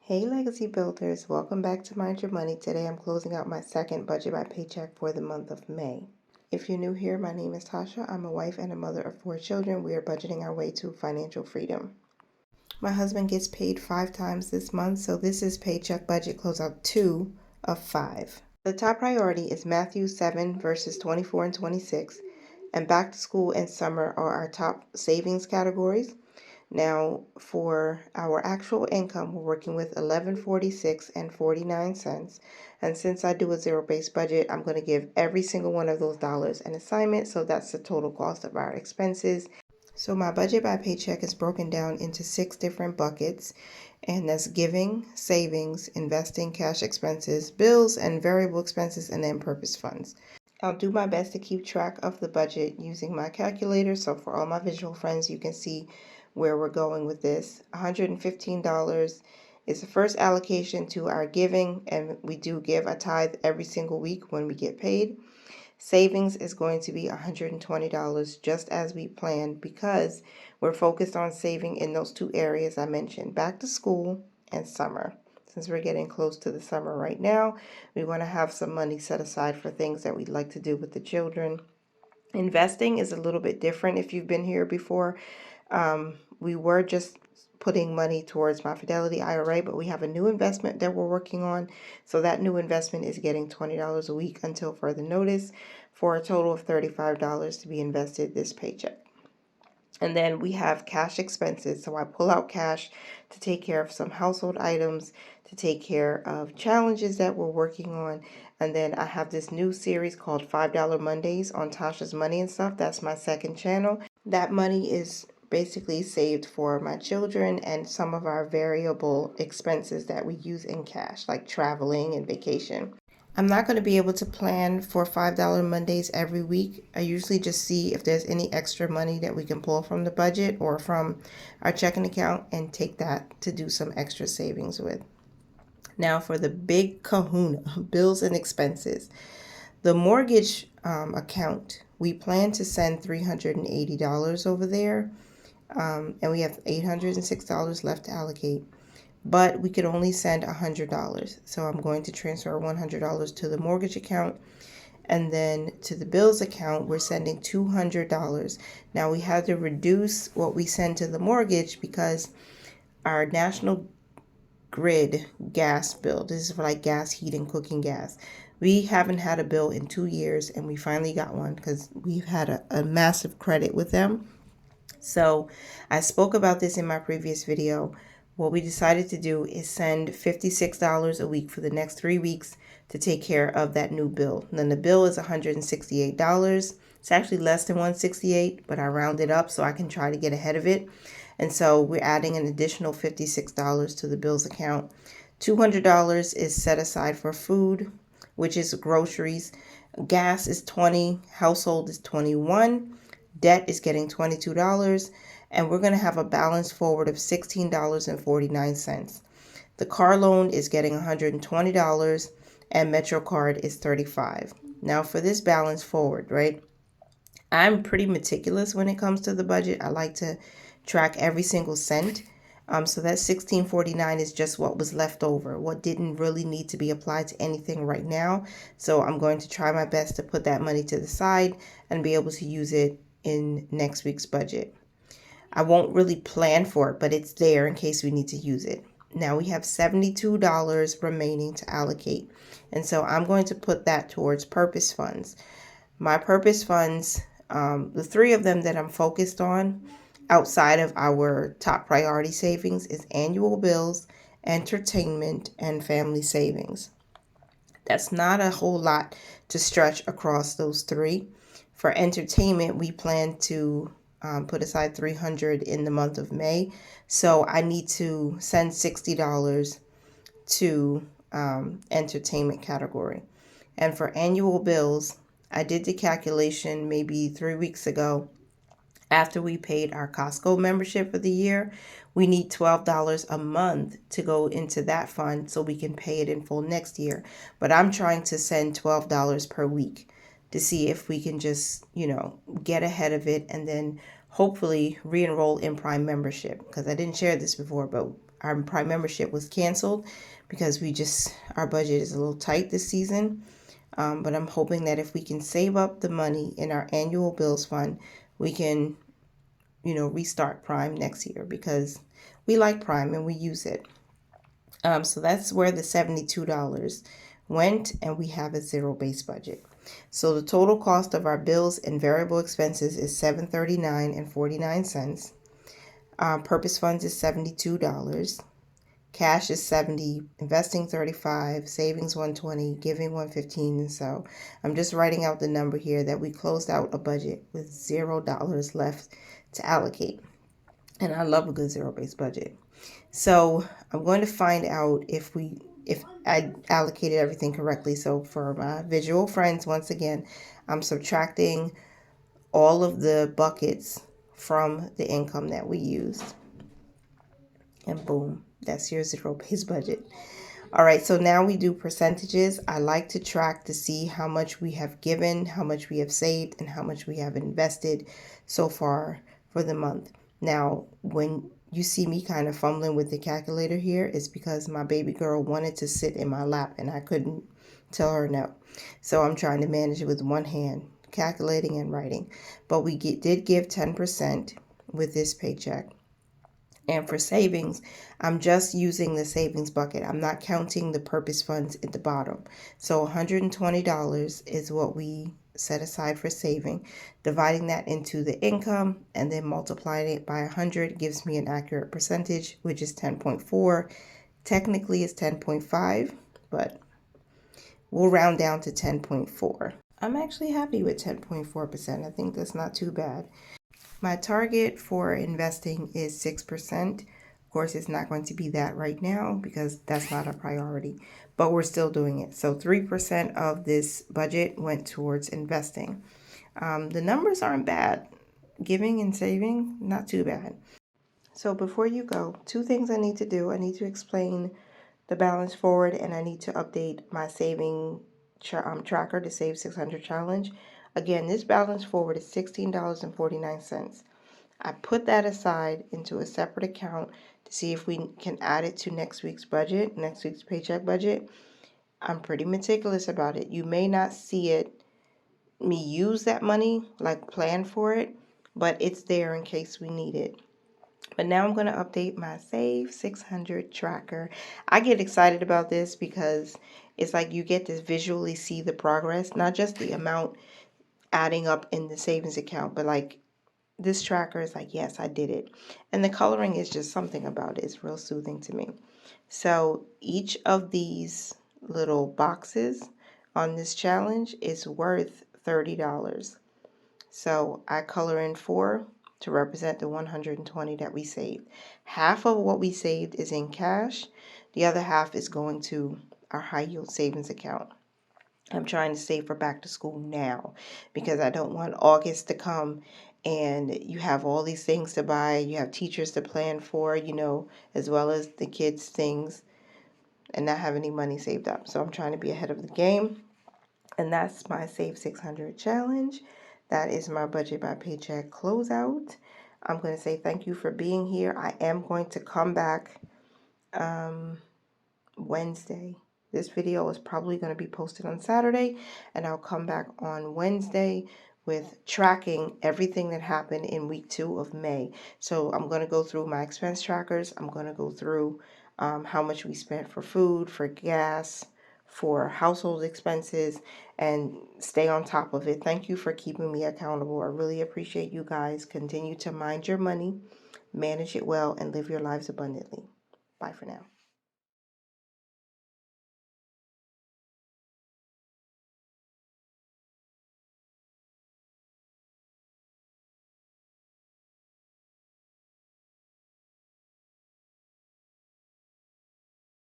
Hey Legacy Builders, welcome back to Mind Your Money. Today I'm closing out my second budget by paycheck for the month of May. If you're new here, my name is Tasha. I'm a wife and a mother of 4 children. We are budgeting our way to financial freedom. My husband gets paid 5 times this month, so this is paycheck budget closeout 2 of 5. The top priority is Matthew 7 verses 24 and 26, and back to school and summer are our top savings categories. Now, for our actual income, we're working with $11.46 and 49 cents. And since I do a zero-based budget, I'm going to give every single one of those dollars an assignment. So that's the total cost of our expenses. So my budget by paycheck is broken down into 6 different buckets. And that's giving, savings, investing, cash expenses, bills, and variable expenses, and then purpose funds. I'll do my best to keep track of the budget using my calculator. So for all my visual friends, you can see where we're going with this. $115 is the first allocation to our giving, and we do give a tithe every single week when we get paid. Savings is going to be $120 just as we planned because we're focused on saving in those 2 areas I mentioned, back to school and summer. Since we're getting close to the summer right now, we want to have some money set aside for things that we'd like to do with the children. Investing is a little bit different if you've been here before. We were just putting money towards my Fidelity IRA, but we have a new investment that we're working on. So that new investment is getting $20 a week until further notice for a total of $35 to be invested this paycheck. And then we have cash expenses. So I pull out cash to take care of some household items, to take care of challenges that we're working on. And then I have this new series called $5 Mondays on Tasha's Money and Stuff. That's my second channel. That money is basically saved for my children and some of our variable expenses that we use in cash, like traveling and vacation. I'm not going to be able to plan for $5 Mondays every week. I usually just see if there's any extra money that we can pull from the budget or from our checking account and take that to do some extra savings with. Now for the big kahuna, bills and expenses. The mortgage account, we plan to send $380 over there. And we have $806 left to allocate, but we could only send $100. So I'm going to transfer $100 to the mortgage account, and then to the bills account, we're sending $200. Now we had to reduce what we send to the mortgage because our national grid gas bill, this is for like gas, heating, cooking gas. We haven't had a bill in 2 years, and we finally got one because we've had a massive credit with them. So I spoke about this in my previous video. What we decided to do is send $56 a week for the next 3 weeks to take care of that new bill. And then the bill is $168. It's actually less than $168, but I rounded up so I can try to get ahead of it. And so we're adding an additional $56 to the bills account. $200 is set aside for food, which is groceries. Gas is $20, household is $21. Debt is getting $22, and we're going to have a balance forward of $16.49. The car loan is getting $120, and MetroCard is $35. Now for this balance forward, right? I'm pretty meticulous when it comes to the budget. I like to track every single cent. So that $16.49 is just what was left over, what didn't really need to be applied to anything right now. So I'm going to try my best to put that money to the side and be able to use it in next week's budget. I won't really plan for it, but it's there in case we need to use it. Now we have $72 remaining to allocate. And so I'm going to put that towards purpose funds. My purpose funds, the 3 of them that I'm focused on outside of our top priority savings is annual bills, entertainment, and family savings. That's not a whole lot to stretch across those 3. For entertainment, we plan to put aside $300 in the month of May. So I need to send $60 to entertainment category. And for annual bills, I did the calculation maybe 3 weeks ago. After we paid our Costco membership for the year, we need $12 a month to go into that fund so we can pay it in full next year. But I'm trying to send $12 per week to see if we can just, get ahead of it and then hopefully re-enroll in Prime membership. Because I didn't share this before, but our Prime membership was canceled because our budget is a little tight this season. But I'm hoping that if we can save up the money in our annual bills fund, we can, restart Prime next year because we like Prime and we use it. So that's where the $72 went, and we have a zero base budget. So the total cost of our bills and variable expenses is $739.49. Purpose funds is $72. Cash is $70, investing $35, savings $120, giving $115. And so I'm just writing out the number here that we closed out a budget with $0 left to allocate. And I love a good zero-based budget. So I'm going to find out if I allocated everything correctly. So for my visual friends, once again, I'm subtracting all of the buckets from the income that we used. And boom, that's your zero-based budget. All right, so now we do percentages. I like to track to see how much we have given, how much we have saved, and how much we have invested so far for the month. Now, when you see me kind of fumbling with the calculator here, it's because my baby girl wanted to sit in my lap and I couldn't tell her no. So I'm trying to manage it with one hand, calculating and writing. But we did give 10% with this paycheck. And for savings, I'm just using the savings bucket. I'm not counting the purpose funds at the bottom. So $120 is what we set aside for saving. Dividing that into the income and then multiplying it by 100 gives me an accurate percentage, which is 10.4. Technically it's 10.5, but we'll round down to 10.4. I'm actually happy with 10.4%. I think that's not too bad. My target for investing is 6%. Of course, it's not going to be that right now because that's not a priority, but we're still doing it. So 3% of this budget went towards investing. The numbers aren't bad. Giving and saving, not too bad. So before you go, two things I need to do. I need to explain the balance forward, and I need to update my saving tracker to Save 600 challenge. Again, this balance forward is $16.49. I put that aside into a separate account to see if we can add it to next week's budget, next week's paycheck budget. I'm pretty meticulous about it. You may not see me use that money, like plan for it, but it's there in case we need it. But now I'm going to update my Save 600 tracker. I get excited about this because it's like you get to visually see the progress, not just the amount adding up in the savings account, but like this tracker is like, yes, I did it. And the coloring is just something about it. It's real soothing to me. So each of these little boxes on this challenge is worth $30. So I color in 4 to represent the 120 that we saved. Half of what we saved is in cash. The other half is going to our high yield savings account. I'm trying to save for back to school now because I don't want August to come and you have all these things to buy. You have teachers to plan for, as well as the kids' things, and not have any money saved up. So I'm trying to be ahead of the game. And that's my Save 600 challenge. That is my budget by paycheck closeout. I'm going to say thank you for being here. I am going to come back Wednesday. This video is probably going to be posted on Saturday, and I'll come back on Wednesday with tracking everything that happened in week 2 of May. So I'm going to go through my expense trackers. I'm going to go through how much we spent for food, for gas, for household expenses, and stay on top of it. Thank you for keeping me accountable. I really appreciate you guys. Continue to mind your money, manage it well, and live your lives abundantly. Bye for now.